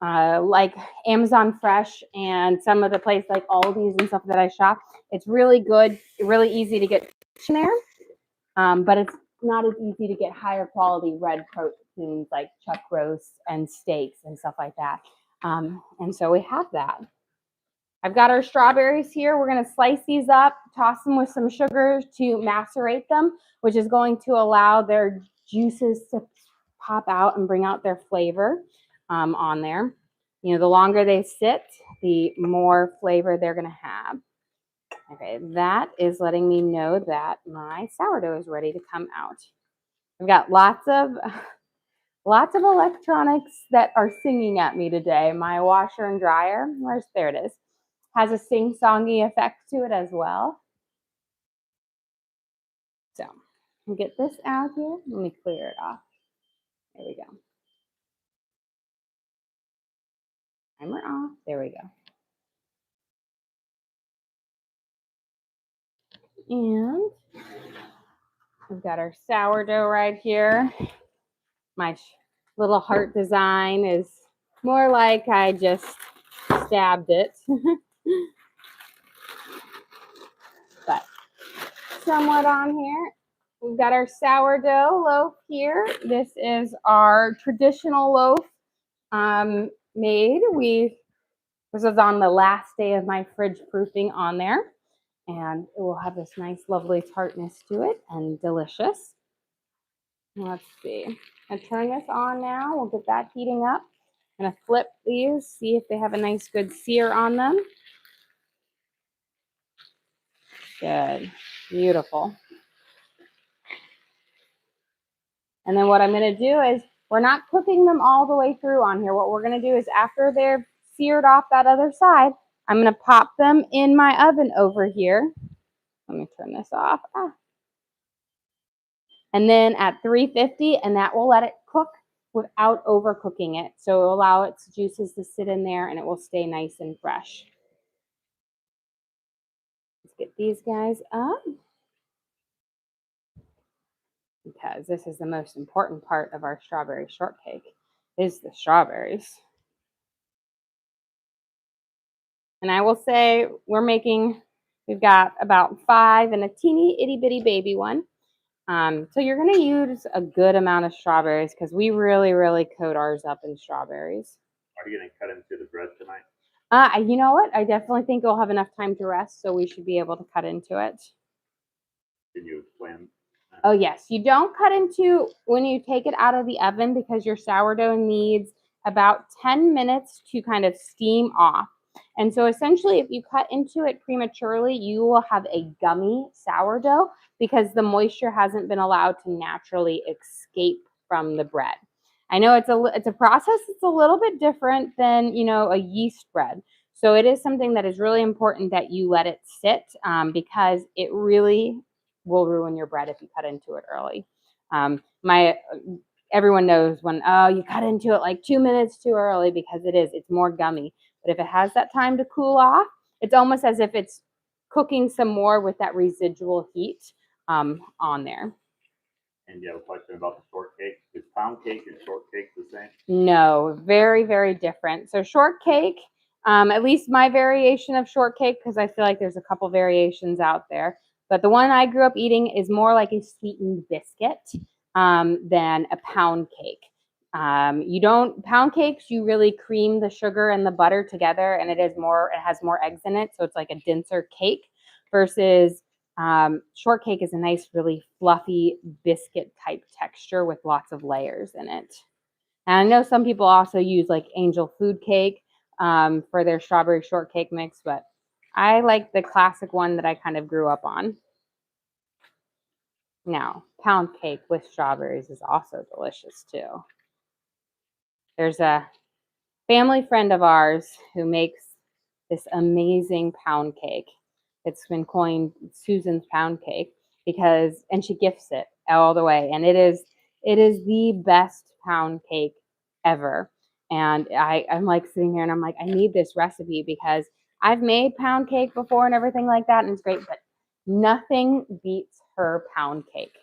like Amazon Fresh and some of the places like Aldi's and stuff that I shop, it's really good, really easy to get in there, but it's not as easy to get higher quality red proteins like chuck roasts and steaks and stuff like that. And so we have that. I've got our strawberries here. We're going to slice these up, toss them with some sugar to macerate them, which is going to allow their juices to pop out and bring out their flavor on there. You know, the longer they sit, the more flavor they're going to have. Okay, that is letting me know that my sourdough is ready to come out. I've got lots of electronics that are singing at me today. My washer and dryer, there it is, has a sing-songy effect to it as well. So I'll get this out here. Let me clear it off. There we go. Timer off. There we go. And we've got our sourdough right here. My little heart design is more like I just stabbed it. But somewhat on here. We've got our sourdough loaf here. This is our traditional loaf made. This was on the last day of my fridge proofing on there. And it will have this nice, lovely tartness to it and delicious. Let's see. I'm going to turn this on now. We'll get that heating up. I'm going to flip these, see if they have a nice, good sear on them. Good. Beautiful. And then what I'm going to do is, we're not cooking them all the way through on here. What we're going to do is after they're seared off that other side, I'm going to pop them in my oven over here. Let me turn this off. And then at 350, and that will let it cook without overcooking it. So it will allow its juices to sit in there and it will stay nice and fresh. Let's get these guys up, because this is the most important part of our strawberry shortcake, is the strawberries. And I will say we've got about 5 and a teeny itty bitty baby one. So you're going to use a good amount of strawberries because we really, really coat ours up in strawberries. Are you going to cut into the bread tonight? You know what? I definitely think it'll have enough time to rest, so we should be able to cut into it. Can you explain? Oh, yes. You don't cut into when you take it out of the oven, because your sourdough needs about 10 minutes to kind of steam off. And so essentially, if you cut into it prematurely, you will have a gummy sourdough because the moisture hasn't been allowed to naturally escape from the bread. I know it's a process that's a little bit different than, you know, a yeast bread. So it is something that is really important that you let it sit because it really will ruin your bread if you cut into it early. My everyone knows when, oh, you cut into it like 2 minutes too early because it's more gummy. But if it has that time to cool off, it's almost as if it's cooking some more with that residual heat on there. And you have a question about the shortcake. Is pound cake and shortcake the same? No, very, very different. So shortcake, at least my variation of shortcake, because I feel like there's a couple variations out there, but the one I grew up eating is more like a sweetened biscuit than a pound cake. Pound cakes, you really cream the sugar and the butter together, and it has more eggs in it, so it's like a denser cake versus shortcake is a nice, really fluffy biscuit type texture with lots of layers in it. And I know some people also use like angel food cake for their strawberry shortcake mix, but I like the classic one that I kind of grew up on. Now, pound cake with strawberries is also delicious too. There's a family friend of ours who makes this amazing pound cake. It's been coined Susan's pound cake and she gifts it all the way. And it is the best pound cake ever. And I'm like sitting here and I'm like, I need this recipe because I've made pound cake before and everything like that. And it's great, but nothing beats her pound cake.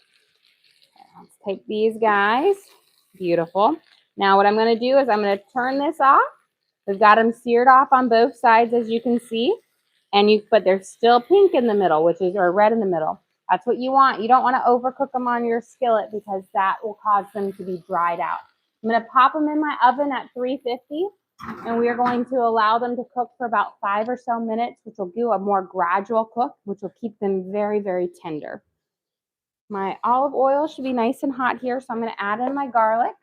Okay, let's take these guys. Beautiful. Now what I'm going to do is I'm going to turn this off. We've got them seared off on both sides, as you can see. But they're still pink in the middle, or red in the middle. That's what you want. You don't want to overcook them on your skillet because that will cause them to be dried out. I'm going to pop them in my oven at 350, and we are going to allow them to cook for about 5 or so minutes, which will do a more gradual cook, which will keep them very, very tender. My olive oil should be nice and hot here, so I'm going to add in my garlic.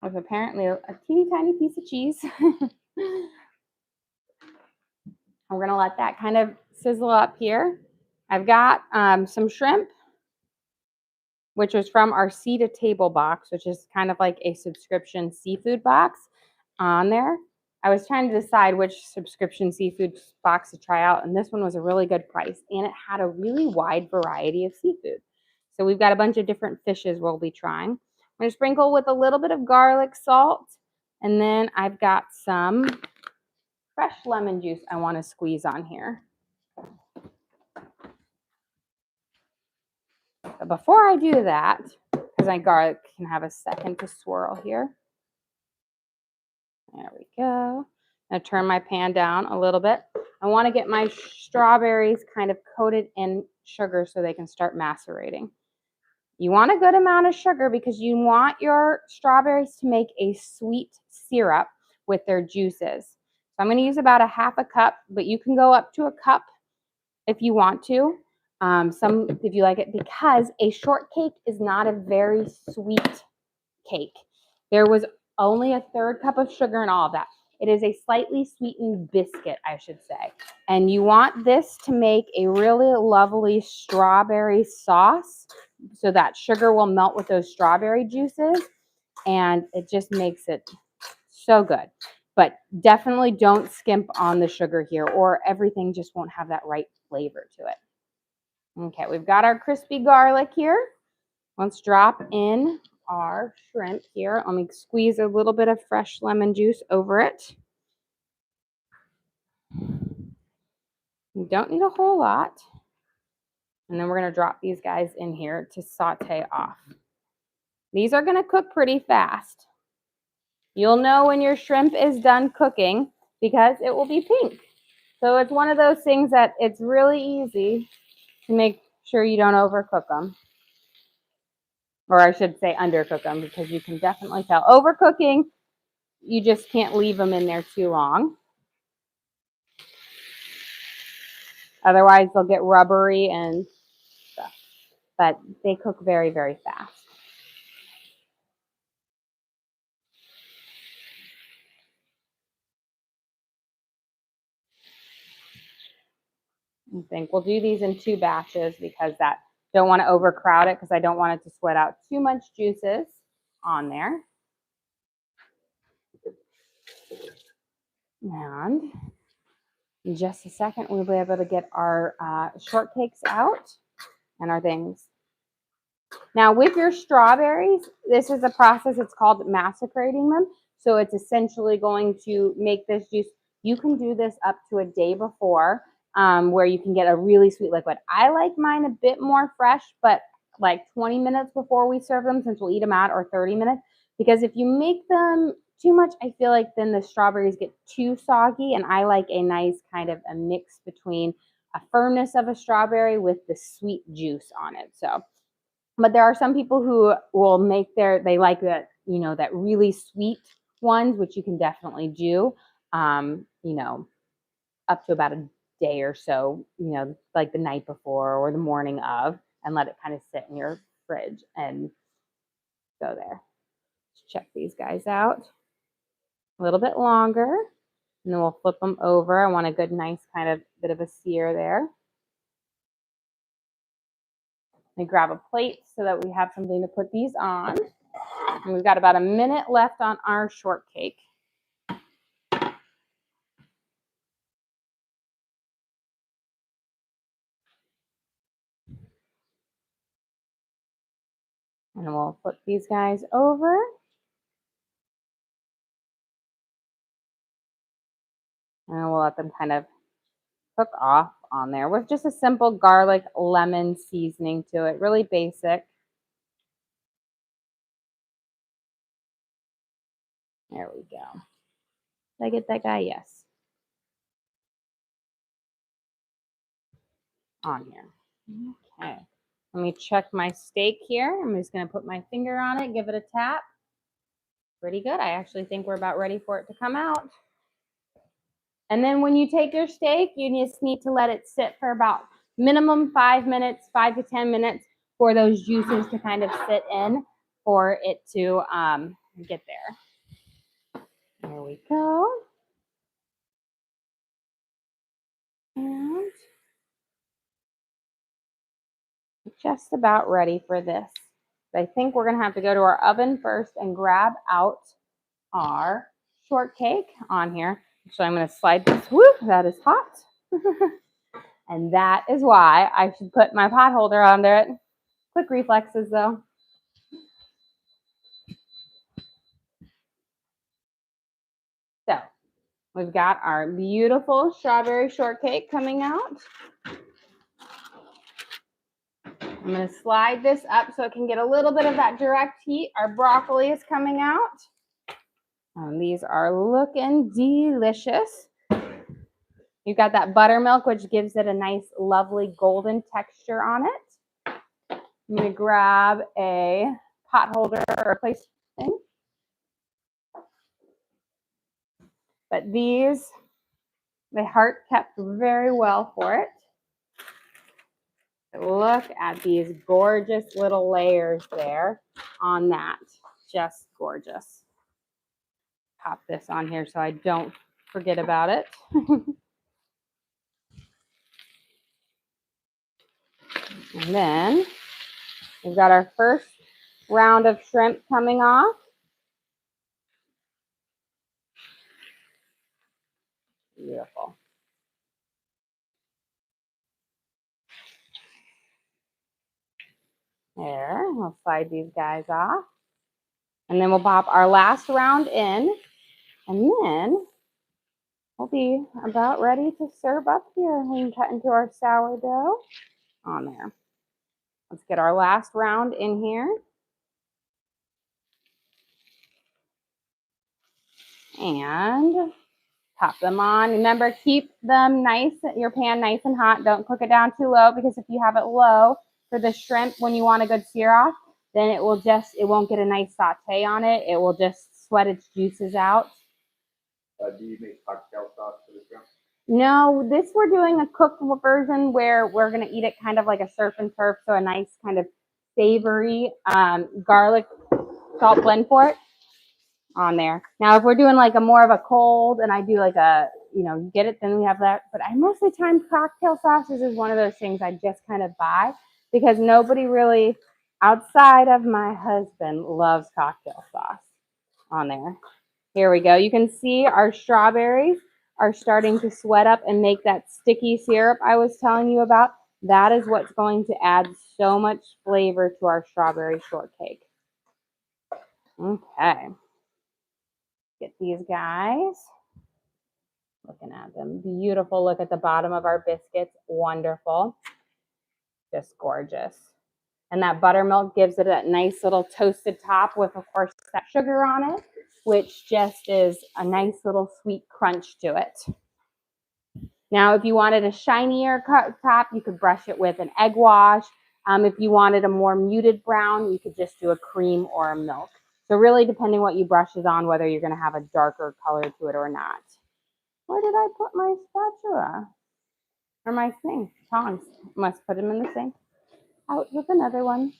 With apparently a teeny tiny piece of cheese. We're going to let that kind of sizzle up here. I've got some shrimp, which was from our Sea to Table box, which is kind of like a subscription seafood box on there. I was trying to decide which subscription seafood box to try out, and this one was a really good price, and it had a really wide variety of seafood. So we've got a bunch of different fishes we'll be trying. I'm going to sprinkle with a little bit of garlic salt, and then I've got some fresh lemon juice I want to squeeze on here. But before I do that, because my garlic can have a second to swirl here. There we go. I'm going to turn my pan down a little bit. I want to get my strawberries kind of coated in sugar so they can start macerating. You want a good amount of sugar because you want your strawberries to make a sweet syrup with their juices. So I'm going to use about a half a cup, but you can go up to a cup if you want to. If you like it, because a shortcake is not a very sweet cake. There was only a third cup of sugar in all of that. It is a slightly sweetened biscuit, I should say. And you want this to make a really lovely strawberry sauce so that sugar will melt with those strawberry juices. And it just makes it so good. But definitely don't skimp on the sugar here or everything just won't have that right flavor to it. Okay, we've got our crispy garlic here. Let's drop in our shrimp here. Let me squeeze a little bit of fresh lemon juice over it. You don't need a whole lot. And then we're going to drop these guys in here to saute off. These are going to cook pretty fast. You'll know when your shrimp is done cooking because it will be pink. So it's one of those things that it's really easy to make sure you don't overcook them. Or I should say undercook them because you can definitely tell. Overcooking, you just can't leave them in there too long. Otherwise, they'll get rubbery and stuff. But they cook very, very fast. I think we'll do these in 2 batches because that don't want to overcrowd it because I don't want it to sweat out too much juices on there. And in just a second, we'll be able to get our shortcakes out and our things. Now with your strawberries, this is a process, it's called massacrating them. So it's essentially going to make this juice. You can do this up to a day before where you can get a really sweet liquid. I like mine a bit more fresh, but like 20 minutes before we serve them, since we'll eat them out, or 30 minutes. Because if you make them too much, I feel like then the strawberries get too soggy, and I like a nice kind of a mix between a firmness of a strawberry with the sweet juice on it. So, but there are some people who will make they like that, you know, that really sweet ones, which you can definitely do, you know, up to about a day or so, you know, like the night before or the morning of, and let it kind of sit in your fridge and go there. Let's check these guys out a little bit longer, and then we'll flip them over. I want a good, nice kind of bit of a sear there. Let me grab a plate so that we have something to put these on. And we've got about a minute left on our shortcake. And we'll flip these guys over. And we'll let them kind of cook off on there with just a simple garlic lemon seasoning to it. Really basic. There we go. Did I get that guy? Yes. On here. Okay. Let me check my steak here. I'm just going to put my finger on it, give it a tap. Pretty good. I actually think we're about ready for it to come out. And then when you take your steak, you just need to let it sit for about minimum 5 minutes, 5 to 10 minutes for those juices to kind of sit in for it to get there. There we go. And just about ready for this. But I think we're going to have to go to our oven first and grab out our shortcake on here. So I'm going to slide this. Woo, that is hot. And that is why I should put my pot holder under it. Quick reflexes though. So we've got our beautiful strawberry shortcake coming out. I'm going to slide this up so it can get a little bit of that direct heat. Our broccoli is coming out. And these are looking delicious. You've got that buttermilk, which gives it a nice, lovely golden texture on it. I'm going to grab a pot holder or a place thing. But these, the heart kept very well for it. Look at these gorgeous little layers there on that. Just gorgeous. Pop this on here so I don't forget about it. And then we've got our first round of shrimp coming off. Beautiful. There, we'll slide these guys off. And then we'll pop our last round in. And then we'll be about ready to serve up here. We can cut into our sourdough on there. Let's get our last round in here. And pop them on. Remember, keep them nice, your pan nice and hot. Don't cook it down too low, because if you have it low for the shrimp when you want a good sear off, then it won't get a nice saute on it. It will just sweat its juices out. Do you make cocktail sauce for the shrimp? No, this we're doing a cooked version where we're going to eat it kind of like a surf and turf, so a nice kind of savory garlic salt blend for it on there. Now, if we're doing like a more of a cold, and I do like a, you know, you get it, then we have that. But I most of the time, cocktail sauces is one of those things I just kind of buy because nobody really outside of my husband loves cocktail sauce on there. Here we go. You can see our strawberries are starting to sweat up and make that sticky syrup I was telling you about. That is what's going to add so much flavor to our strawberry shortcake. Okay. Get these guys. Looking at them. Beautiful. Look at the bottom of our biscuits. Wonderful. Just gorgeous. And that buttermilk gives it that nice little toasted top with, of course, that sugar on it, which just is a nice little sweet crunch to it. Now, if you wanted a shinier top, you could brush it with an egg wash. If you wanted a more muted brown, you could just do a cream or a milk. So really, depending what you brush it on, whether you're going to have a darker color to it or not. Where did I put my spatula? Or my thing? Tongs. Must put them in the sink. Out with another one.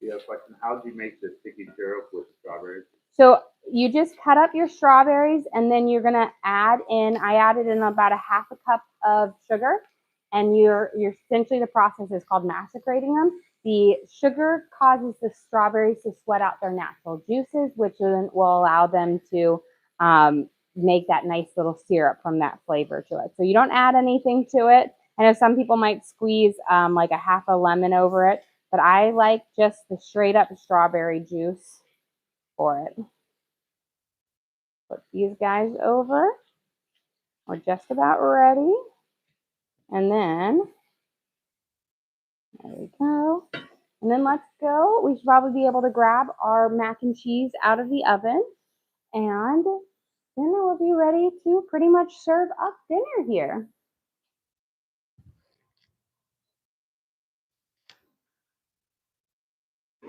Yeah, question. How do you make the sticky syrup with the strawberries? So you just cut up your strawberries and then you're gonna add in, I added in about a half a cup of sugar, and you're essentially, the process is called massacrating them. The sugar causes the strawberries to sweat out their natural juices, which then will allow them to make that nice little syrup from that flavor to it. So you don't add anything to it. I know some people might squeeze like a half a lemon over it, but I like just the straight up strawberry juice for it. Put these guys over. We're just about ready. And then, there we go. And then let's go. We should probably be able to grab our mac and cheese out of the oven. And then we'll be ready to pretty much serve up dinner here.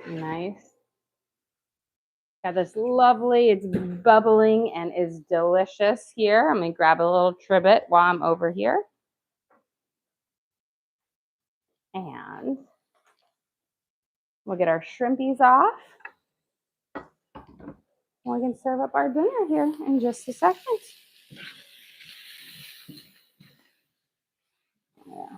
Nice. Got this lovely, it's bubbling and is delicious here. I'm going to grab a little trivet while I'm over here. And we'll get our shrimpies off. We can serve up our dinner here in just a second. Yeah.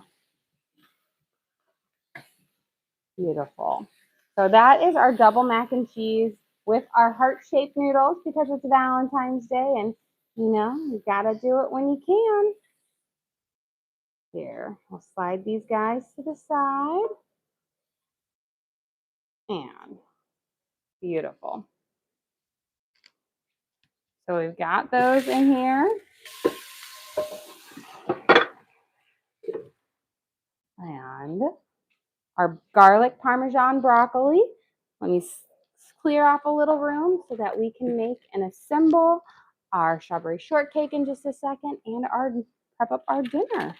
Beautiful. So that is our double mac and cheese with our heart-shaped noodles because it's Valentine's Day and, you know, you gotta do it when you can. Here, we'll slide these guys to the side. And beautiful. So we've got those in here. And our garlic parmesan broccoli. Let me clear off a little room so that we can make and assemble our strawberry shortcake in just a second and prep up our dinner.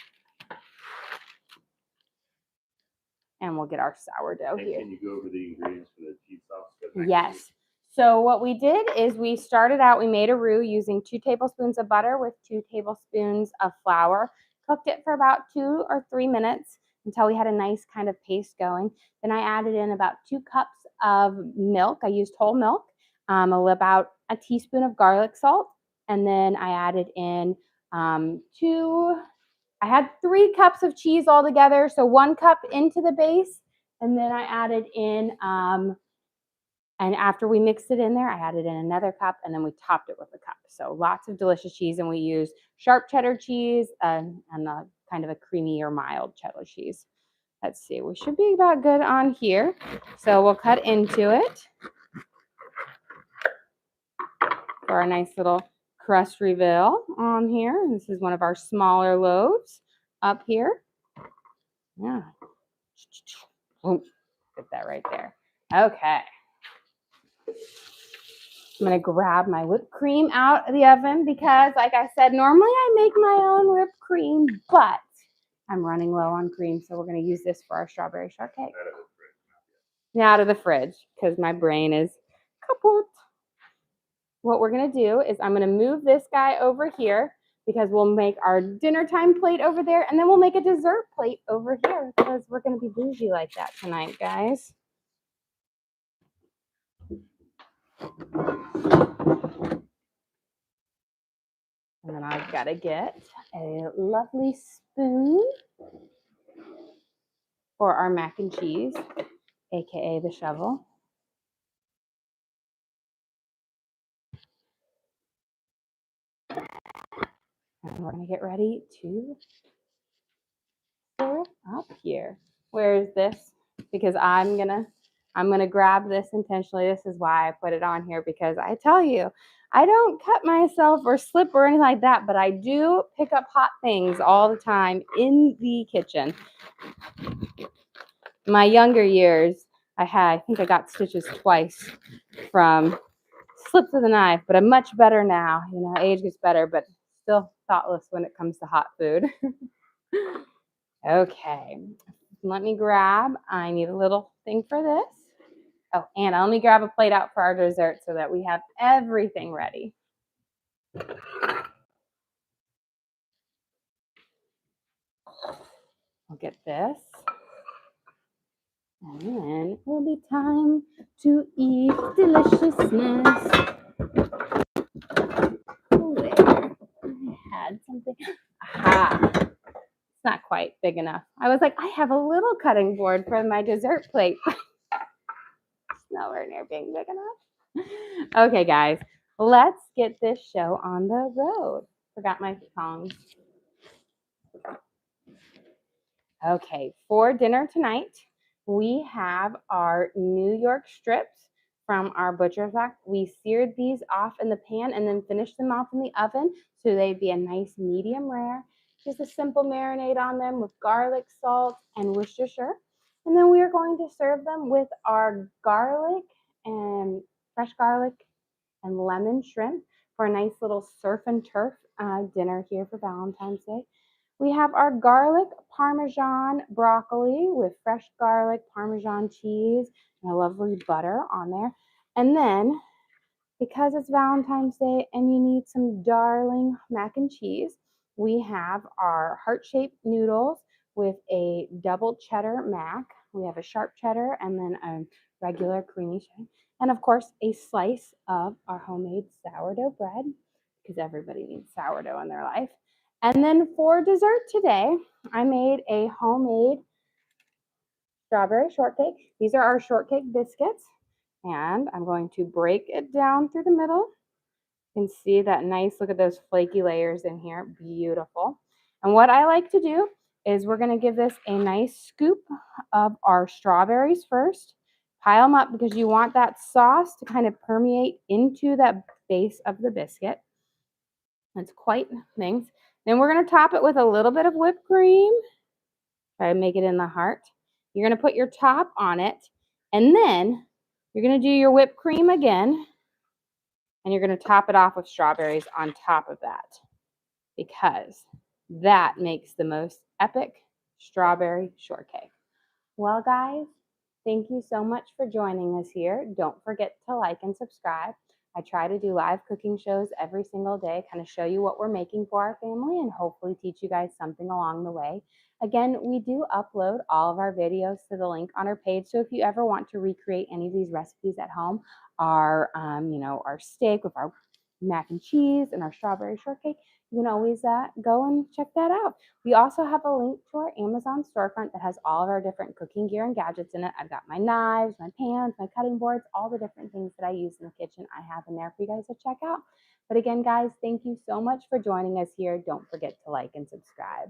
And we'll get our sourdough here. Can you go over the ingredients for the cheese sauce? Yes. So what we did is we started out, we made a roux using 2 tablespoons of butter with 2 tablespoons of flour. Cooked it for about 2 or 3 minutes until we had a nice kind of paste going. Then I added in about 2 cups of milk. I used whole milk, about a teaspoon of garlic salt. And then I added in I had 3 cups of cheese altogether. So 1 cup into the base. And then I added in, and after we mixed it in there, I added in another cup and then we topped it with a cup. So lots of delicious cheese. And we used sharp cheddar cheese and kind of a creamy or mild cheddar cheese. Let's see, we should be about good on here. So we'll cut into it for our nice little crust reveal on here. This is one of our smaller loaves up here. Yeah. Ooh, get that right there. Okay. I'm going to grab my whipped cream out of the oven because, like I said, normally I make my own whipped cream, but I'm running low on cream, so we're going to use this for our strawberry shortcake. Out of the fridge because my brain is kaput. What we're going to do is I'm going to move this guy over here because we'll make our dinner time plate over there, and then we'll make a dessert plate over here because we're going to be bougie like that tonight, guys. And then I've got to get a lovely spoon for our mac and cheese, aka the shovel. And we're going to get ready to stir up here. Where is this? Because I'm gonna grab this intentionally. This is why I put it on here, because I tell you, I don't cut myself or slip or anything like that, but I do pick up hot things all the time in the kitchen. My younger years, I think I got stitches twice from slips of the knife, but I'm much better now. You know, age gets better, but still thoughtless when it comes to hot food. Okay, let me grab, I need a little thing for this. Oh, Anna, let me grab a plate out for our dessert so that we have everything ready. I'll get this. And then it will be time to eat deliciousness. Oh, there. I had something. Aha. It's not quite big enough. I was like, I have a little cutting board for my dessert plate. It's nowhere near being big enough. Okay, guys, let's get this show on the road. Forgot my tongs. Okay, for dinner tonight, we have our New York strips from our butcher's block. We seared these off in the pan and then finished them off in the oven so they'd be a nice medium rare. Just a simple marinade on them with garlic, salt, and Worcestershire. And then we are going to serve them with our garlic and fresh garlic and lemon shrimp for a nice little surf and turf dinner here for Valentine's Day. We have our garlic parmesan broccoli with fresh garlic, parmesan cheese, and a lovely butter on there. And then, because it's Valentine's Day and you need some darling mac and cheese, we have our heart-shaped noodles with a double cheddar mac. We have a sharp cheddar and then a regular creamy cheddar. And of course, a slice of our homemade sourdough bread, because everybody needs sourdough in their life. And then for dessert today, I made a homemade strawberry shortcake. These are our shortcake biscuits. And I'm going to break it down through the middle. You can see that nice, look at those flaky layers in here. Beautiful. And what I like to do is we're going to give this a nice scoop of our strawberries first. Pile them up because you want that sauce to kind of permeate into that base of the biscuit. That's quite things. Then we're going to top it with a little bit of whipped cream. Try to make it in the heart. You're going to put your top on it, and then you're going to do your whipped cream again, and you're going to top it off with strawberries on top of that, because that makes the most epic strawberry shortcake. Well, guys, thank you so much for joining us here. Don't forget to like and subscribe. I try to do live cooking shows every single day, kind of show you what we're making for our family and hopefully teach you guys something along the way. Again, we do upload all of our videos to the link on our page. So if you ever want to recreate any of these recipes at home, our steak with our mac and cheese and our strawberry shortcake, you can always go and check that out. We also have a link to our Amazon storefront that has all of our different cooking gear and gadgets in it. I've got my knives, my pans, my cutting boards, all the different things that I use in the kitchen I have in there for you guys to check out. But again, guys, thank you so much for joining us here. Don't forget to like and subscribe.